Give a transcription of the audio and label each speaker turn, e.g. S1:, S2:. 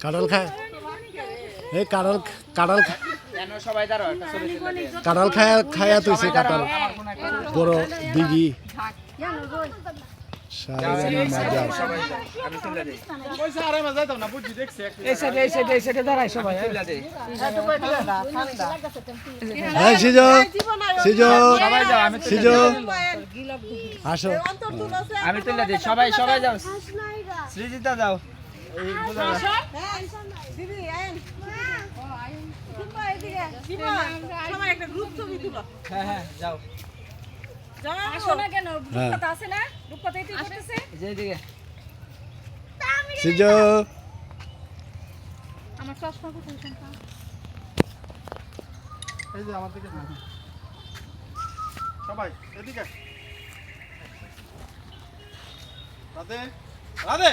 S1: কাঁঠাল খায় এই কাঁঠাল কাঁঠাল
S2: সবাই দাঁড়াও
S1: কাঁঠাল খায়া তুইছে কাঁঠাল বড় দিঘি আসো
S2: আমি তুলে দিই সবাই সবাই যাও সৃজিতা যাও হ্যাঁ হ্যাঁ যাও
S3: আমার চশমা কোথায়
S4: এই যে আমার দিকে সবাই এদিকে রাধে রাধে